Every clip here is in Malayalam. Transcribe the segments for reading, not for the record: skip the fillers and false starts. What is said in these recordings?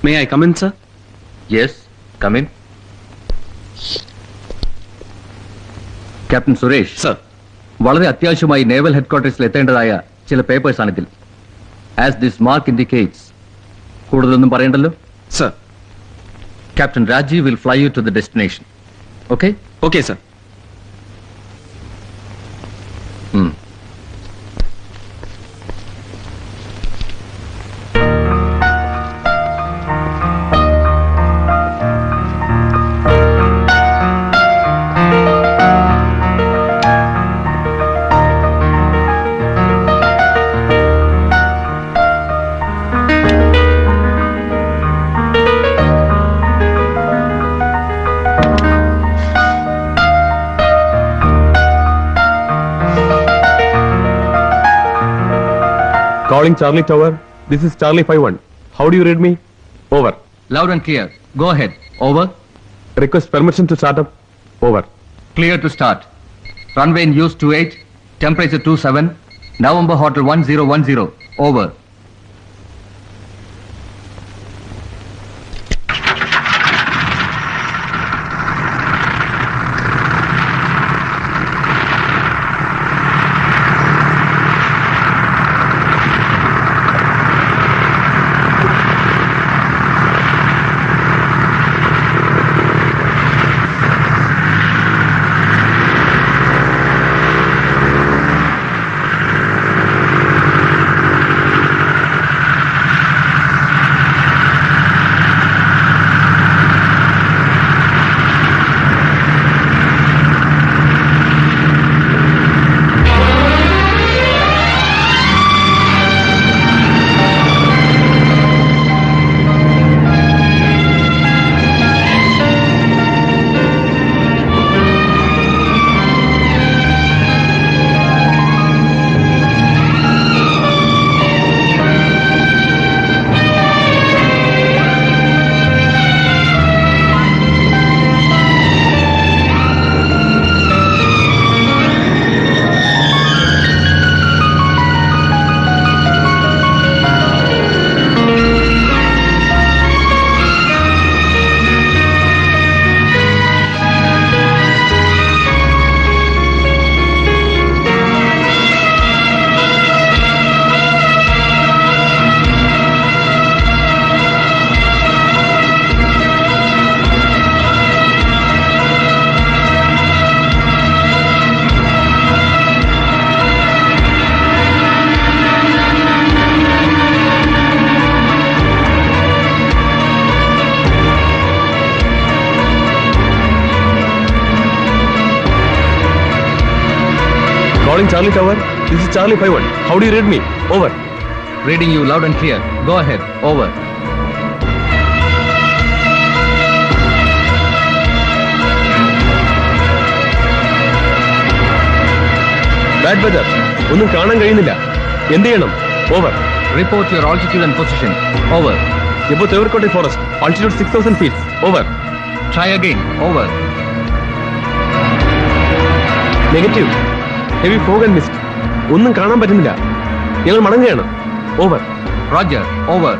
May I come in, sir? Yes, come in. Captain Suresh. Sir. വളരെ അത്യാവശ്യമായി നേവൽ ഹെഡ്ക്വാർട്ടേഴ്സിൽ എത്തേണ്ടതായ ചില പേപ്പേഴ്സ് ആണിതിൽ. ആസ് ദിസ് മാർക്ക് ഇൻഡിക്കേറ്റ്സ്, കൂടുതലൊന്നും പറയണ്ടല്ലോ. Sir. Captain Rajiv will fly you to the destination. Okay? Okay, sir. Calling Charlie Tower. This is Charlie 51. How do you read me? Over. Loud and clear. Go ahead. Over. Request permission to start up. Over. Clear to start. Runway in use 28. Temperature 27. November Hotel 1010. Over. Calling Charlie Tower. This is Charlie 51. How do you read me? Over. Reading you loud and clear. Go ahead. Over. Bad weather. ഒന്നും കാണാൻ കഴിയുന്നില്ല. എന്ത് ചെയ്യണം? Over. Report your altitude and position. Over. Above Tevarkote Forest. Altitude 6,000 feet. Over. Try again. Over. Negative. Heavy fog and mist. ഒന്നും കാണാൻ പറ്റുന്നില്ല. ഞങ്ങൾ മടങ്ങുകയാണ്. Over. Roger. Over.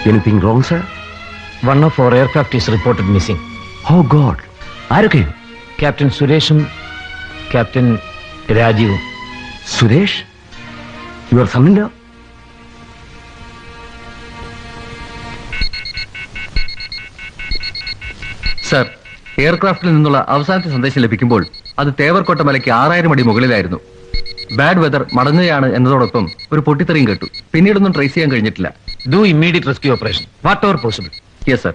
Anything wrong sir? One of our aircraft is reported missing. Oh god, ആരൊക്കെ? Captain സുരേഷും Captain രാജീവും. സുരേഷ്, യുവർ സണ്ണിലോ? സർ, എയർക്രാഫ്റ്റിൽ നിന്നുള്ള അവസാനത്തെ സന്ദേശം ലഭിക്കുമ്പോൾ അത് തേവർക്കോട്ട മലയ്ക്ക് 6000 അടി മുകളിലായിരുന്നു. ബാഡ് വെതർ മടങ്ങുകയാണ് എന്നതോടൊപ്പം ഒരു പൊട്ടിത്തെറിയും കേട്ടു. പിന്നീടൊന്നും ട്രേസ് ചെയ്യാൻ കഴിഞ്ഞിട്ടില്ല. Do immediate rescue operation, whatever possible. Yes sir.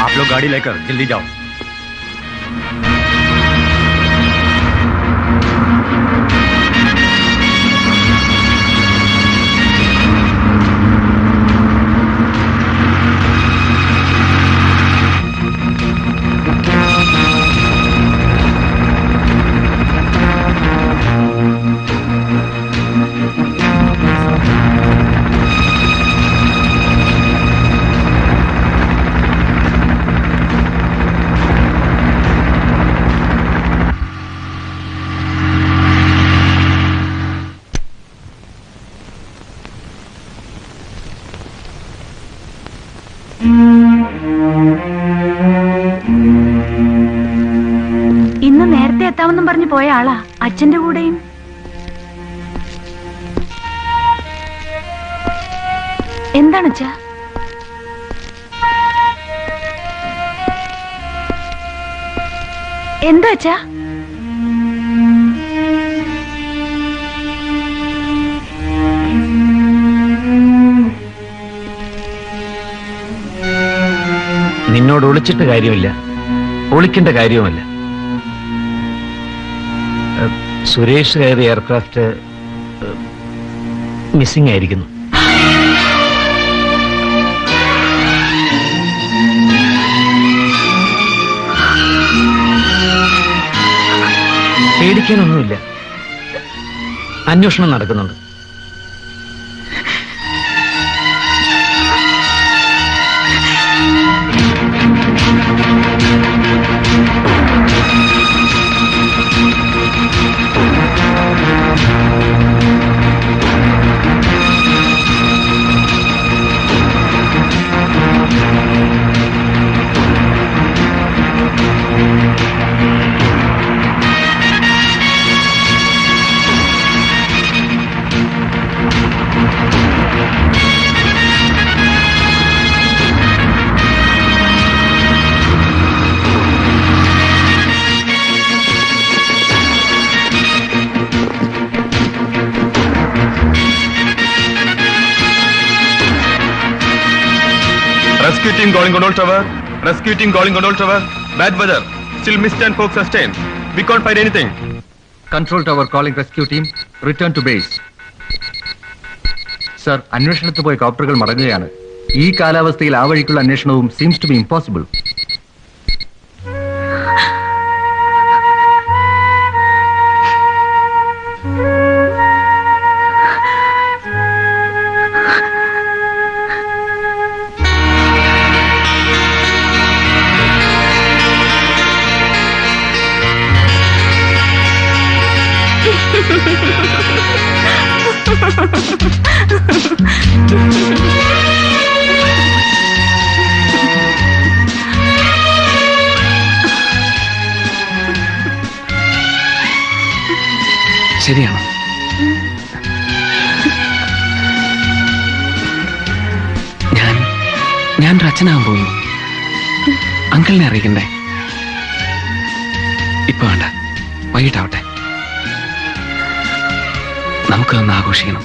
आप लोग गाड़ी लेकर जल्दी जाओ. ഇന്ന് നേരത്തെ എത്താമെന്നും പറഞ്ഞു പോയ ആളാ അച്ഛന്റെ കൂടെയും. എന്താണ് അച്ഛാ? എന്താ അച്ഛാ? നിന്നോട് ഒളിച്ചിട്ട് കാര്യമില്ല, ഒളിക്കേണ്ട കാര്യവുമല്ല. സുരേഷ് കയറിയ എയർക്രാഫ്റ്റ് മിസ്സിംഗ് ആയിരിക്കുന്നു. പേടിക്കാനൊന്നുമില്ല, അന്വേഷണം നടക്കുന്നുണ്ട്. Rescue team calling control tower. Rescue team calling control tower. Bad weather. Still mist and fog sustained. We can't find anything. Control tower calling rescue team return to base. Sir, അന്വേഷണത്തിൽ പോയ കോപ്റ്ററുകൾ മടങ്ങുകയാണ്. ഈ കാലാവസ്ഥയിൽ ആ വഴിക്കുള്ള അന്വേഷണവും സീംസ് ടു ബി ഇംപോസിബിൾ. ശരിയാണോ? ഞാൻ ഒരു അച്ഛനാകാൻ പോകുന്നു. അങ്കിളിനെ അറിയിക്കണ്ടേ? ഇപ്പൊ വേണ്ട, വൈകിട്ടാവട്ടെ. നമുക്കൊന്ന് ആഘോഷിക്കണം.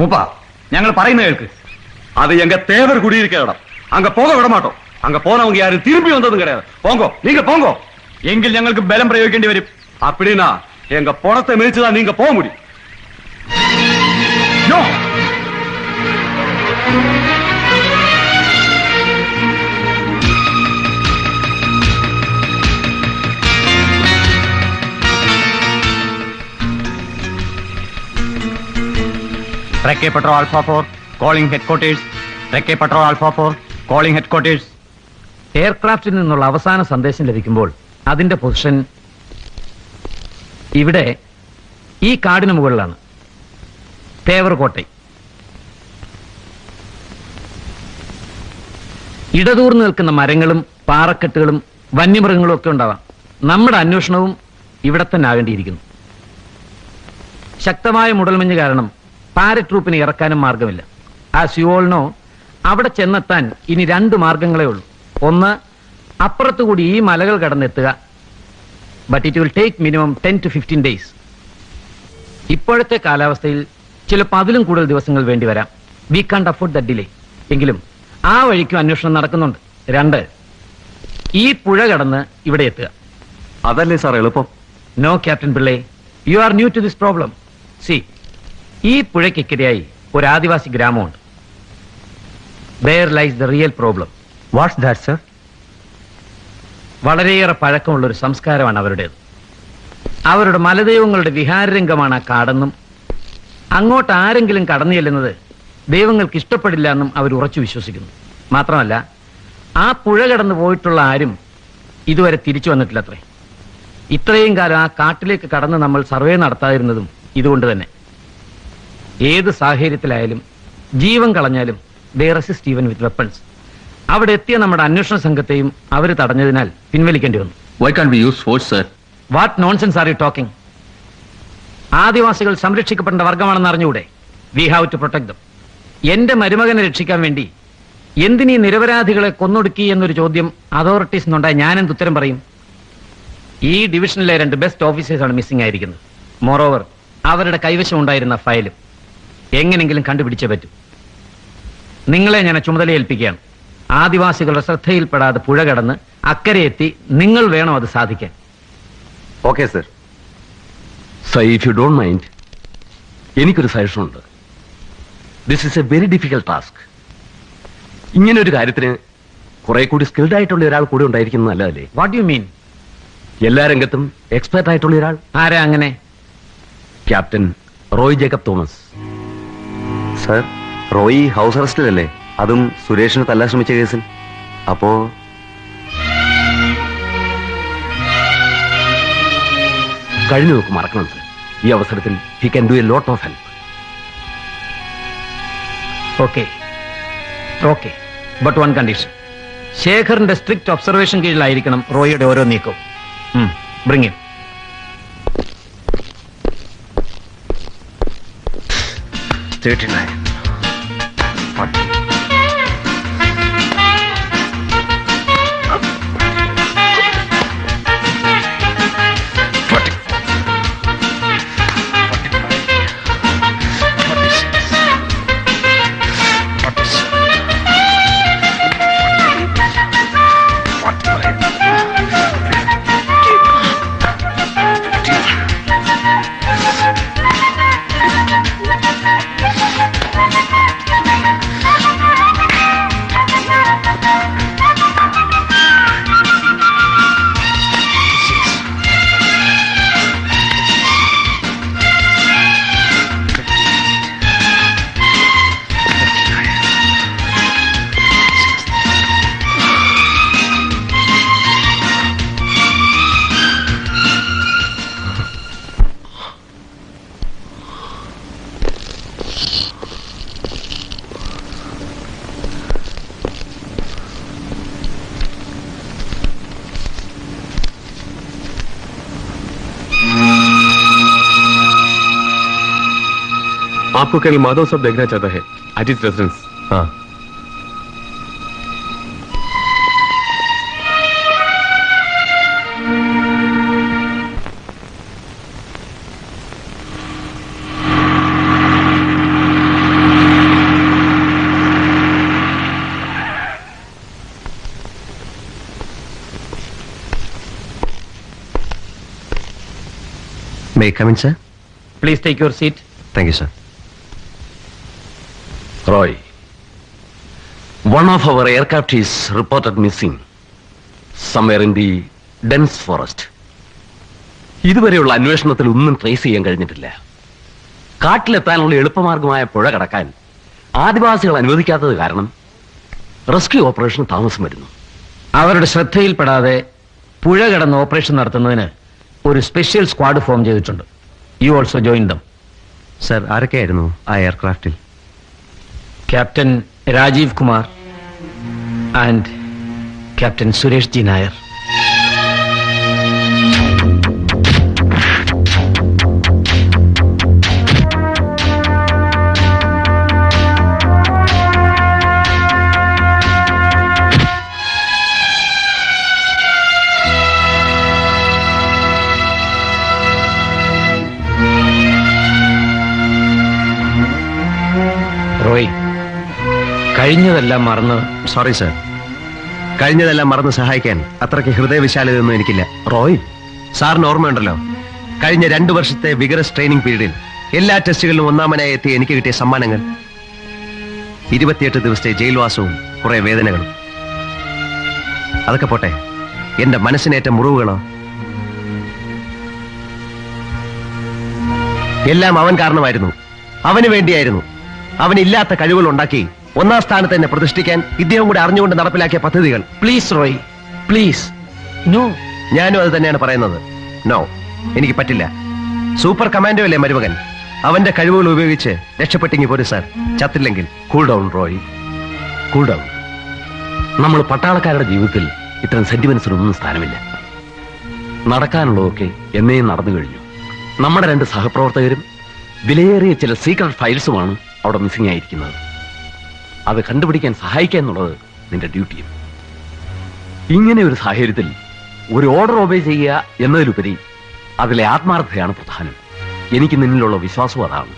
മൂപ്പ ഞങ്ങൾ പറയുന്ന കേൾക്ക്. அது எங்க தேவர் குடியிருக்க இடம். அங்க போக விட மாட்டோம். அங்க போனவங்க யாரும் திரும்பி வந்ததும் கிடையாது. போங்கோ, நீங்க போங்கோ. എങ്കിൽ ഞങ്ങൾക്ക് ബലം പ്രയോഗിക്കേണ്ടി വരും. அப்படின்னா எங்க பணத்தை மிதிச்சுதான் நீங்க போக முடியும். No! Recce Patrol Alpha 4, calling headquarters. Recce Patrol Alpha 4, calling headquarters. എയർക്രാഫ്റ്റിൽ നിന്നുള്ള അവസാന സന്ദേശം ലഭിക്കുമ്പോൾ അതിന്റെ പൊസിഷൻ ഇവിടെ ഈ കാടിന് മുകളിലാണ്. തേവർകോട്ടൈ. ഇടതൂർന്ന് നിൽക്കുന്ന മരങ്ങളും പാറക്കെട്ടുകളും വന്യമൃഗങ്ങളും ഒക്കെ ഉണ്ടാവാം. നമ്മുടെ അന്വേഷണവും ഇവിടെ തന്നെ ആകേണ്ടിയിരിക്കുന്നു. ശക്തമായ മുടൽമഞ്ഞ് കാരണം പാരട്രൂപ്പിനെ ഇറക്കാനും മാർഗമില്ല. ആസ് യു ഓൾ നോ, അവിടെ ചെന്നെത്താൻ ഇനി 2 മാർഗങ്ങളേ ഉള്ളൂ. ഒന്ന്, അപ്പുറത്തുകൂടി ഈ മലകൾ കടന്നെത്തുക. But it will take minimum 10 to 15 days. ഇപ്പോഴത്തെ കാലാവസ്ഥയിൽ ചിലപ്പോൾ അതിലും കൂടുതൽ ദിവസങ്ങൾ വേണ്ടി വരാം. വി കാണ്ട് അഫോർഡ് ദ ഡിലേ. എങ്കിലും ആ വഴിക്കും അന്വേഷണം നടക്കുന്നുണ്ട്. 2, ഈ പുഴ കടന്ന് ഇവിടെ എത്തുക. അതല്ലേ സാർ എളുപ്പം? No captain Pillai, you are new to this problem. See, ഈ പുഴയ്ക്കിക്കരയായി ഒരു ആദിവാസി ഗ്രാമമുണ്ട്. There lies the real problem. What's that sir? വളരെയേറെ പഴക്കമുള്ളൊരു സംസ്കാരമാണ് അവരുടേത്. അവരുടെ മലദൈവങ്ങളുടെ വിഹാരരംഗമാണ് ആ കാടെന്നും അങ്ങോട്ട് ആരെങ്കിലും കടന്നു ചെല്ലുന്നത് ദൈവങ്ങൾക്ക് ഇഷ്ടപ്പെടില്ല എന്നും അവർ ഉറച്ചു വിശ്വസിക്കുന്നു. മാത്രമല്ല, ആ പുഴ കടന്നു പോയിട്ടുള്ള ആരും ഇതുവരെ തിരിച്ചു വന്നിട്ടില്ലത്രേ. ഇത്രയും കാലം ആ കാട്ടിലേക്ക് കടന്ന് നമ്മൾ സർവേ നടത്താതിരുന്നതും ഇതുകൊണ്ട് തന്നെ. ഏത് സാഹചര്യത്തിലായാലും ജീവൻ കളഞ്ഞാലും they resist even with weapons. അവിടെ എത്തിയ നമ്മുടെ അന്വേഷണ സംഘത്തെയും അവർ തടഞ്ഞതിനാൽ പിൻവലിക്കേണ്ടി വന്നു. Why can be use force sir? What nonsense are you talking? ആദിവാസികൾ സംരക്ഷിക്കപ്പെടേണ്ട വർഗമാണെന്ന് അറിഞ്ഞുകൂടെ? We have to protect them. എന്റെ മരുമകനെ രക്ഷിക്കാൻ വേണ്ടി എന്തിനീ നിരപരാധികളെ കൊന്നൊടുക്കി എന്നൊരു ചോദ്യം അതോറിറ്റീസ് നിന്നുണ്ടായി ഞാൻ എന്തുത്തരം പറയും? ഈ ഡിവിഷനിലെ 2 ബെസ്റ്റ് ഓഫീസേഴ്സാണ് മിസ്സിംഗ് ആയിരിക്കുന്നത്. മോറോവർ, അവരുടെ കൈവശം ഉണ്ടായിരുന്ന ഫയലും എങ്ങനെങ്കിലും കണ്ടുപിടിച്ചേ പറ്റൂ. നിങ്ങളെ ഞാൻ ചുമതല ഏൽപ്പിക്കുകയാണ്. ആദിവാസികളുടെ ശ്രദ്ധയിൽപ്പെടാതെ പുഴ കടന്ന് അക്കരെ എത്തി നിങ്ങൾ വേണം അത് സാധിക്കാൻ. Okay sir. Sir, if you don't mind, എനിക്കൊരു സജഷൻ ഉണ്ട്. This is A very difficult task. ഇങ്ങനെ ഒരു കാര്യത്തിന് കുറെ കൂടി സ്കിൽഡ് ആയിട്ടുള്ള ഒരാൾ കൂടെ ഉണ്ടായിരിക്കുന്നത് നല്ലതല്ലേ? What you mean? എല്ലാ രംഗത്തും എക്സ്പെർട്ട് ആയിട്ടുള്ള ഒരാൾ. ആരാ അങ്ങനെ? Captain Roy Jacob Thomas. Sir, Roy house അറസ്റ്റിലല്ലേ? അതും സുരേഷിനെ തല്ലാൻ ശ്രമിച്ച കേസിൽ. അപ്പോ കഴിഞ്ഞു നോക്ക് മറക്കണം സർ. ഈ അവസരത്തിൽ he can do a lot of help. Okay okay, but one condition. ശേഖറിന്റെ സ്ട്രിക്റ്റ് ഒബ്സർവേഷൻ കീഴിലായിരിക്കണം റോയിയുടെ ഓരോ നീക്കവും. Bring in. आपको कल माधव साहब देखना चाहता है एट हिज रेजिडेंस. हाँ. May come in sir? Please take your seat. Thank you sir. Roy, one of our aircraft is reported missing somewhere in the dense forest. ഇതുവരെയുള്ള അന്വേഷണത്തിൽ ഒന്നും ട്രേസ് ചെയ്യാൻ കഴിഞ്ഞിട്ടില്ല. കാട്ടിലെത്താനുള്ള എളുപ്പമാർഗമായ പുഴ കടക്കാൻ ആദിവാസികൾ അനുവദിക്കാത്തത് കാരണം റെസ്ക്യൂ ഓപ്പറേഷൻ താമസം വരുന്നു. അവരുടെ ശ്രദ്ധയിൽപ്പെടാതെ പുഴ കടന്ന് ഓപ്പറേഷൻ നടത്തുന്നതിന് ഒരു സ്പെഷ്യൽ സ്ക്വാഡ് ഫോം ചെയ്തിട്ടുണ്ട്. You also join them. Sir, ആരൊക്കെയായിരുന്നു ആ എയർക്രാഫ്റ്റിൽ? Captain Rajeev Kumar and captain Suresh G Nair. Roy, കഴിഞ്ഞതെല്ലാം മറന്ന്. സോറി സർ, കഴിഞ്ഞതെല്ലാം മറന്ന് സഹായിക്കാൻ അത്രയ്ക്ക് ഹൃദയവിശാലതയൊന്നും എനിക്കില്ല. റോയ്, സാറിന് ഓർമ്മയുണ്ടല്ലോ, കഴിഞ്ഞ 2 വർഷത്തെ വിഗറസ് ട്രെയിനിങ് പീരീഡിൽ എല്ലാ ടെസ്റ്റുകളിലും ഒന്നാമനായി എത്തി എനിക്ക് കിട്ടിയ സമ്മാനങ്ങൾ. 28 ദിവസത്തെ ജയിൽവാസവും കുറെ വേദനകളും. അതൊക്കെ പോട്ടെ, എന്റെ മനസ്സിനേറ്റ മുറിവുകളോ? എല്ലാം അവൻ കാരണമായിരുന്നു, അവന് വേണ്ടിയായിരുന്നു. അവനില്ലാത്ത കഴിവുകൾ ഉണ്ടാക്കി 1ാം സ്ഥാനത്ത് തന്നെ പ്രതിഷ്ഠിക്കാൻ ഇദ്ദേഹം കൂടെ അറിഞ്ഞുകൊണ്ട് നടപ്പിലാക്കിയ പദ്ധതികൾ. Please Roy, please. നോ. ഞാനും അത് തന്നെയാണ് പറയുന്നത്. നോ, എനിക്ക് പറ്റില്ല. സൂപ്പർ കമാൻഡോ അല്ലേ മരുമകൻ, അവന്റെ കഴിവുകൾ ഉപയോഗിച്ച് രക്ഷപ്പെട്ടെങ്കിൽ പോലും സാർ, ചത്തില്ലെങ്കിൽ. Cool down Roy, cool down. നമ്മൾ പട്ടാളക്കാരുടെ ജീവിതത്തിൽ ഇത്തരം സെന്റിമെന്റ്സിനൊന്നും സ്ഥാനമില്ല. നടക്കാനുള്ളതൊക്കെ എന്നേയും നടന്നു കഴിഞ്ഞു. നമ്മുടെ 2 സഹപ്രവർത്തകരും വിലയേറിയ ചില സീക്രട്ട് ഫയൽസുമാണ് അവിടെ മിസ്സിംഗ് ആയിരിക്കുന്നത്. അത് കണ്ടുപിടിക്കാൻ സഹായിക്കുക എന്നുള്ളത് നിന്റെ ഡ്യൂട്ടിയും. ഇങ്ങനെ ഒരു സാഹചര്യത്തിൽ ഒരു ഓർഡർ ഒബേ ചെയ്യുക എന്നതിലുപരി അതിലെ ആത്മാർത്ഥതയാണ് പ്രധാനം. എനിക്ക് നിന്നിലുള്ള വിശ്വാസവും അതാണ്.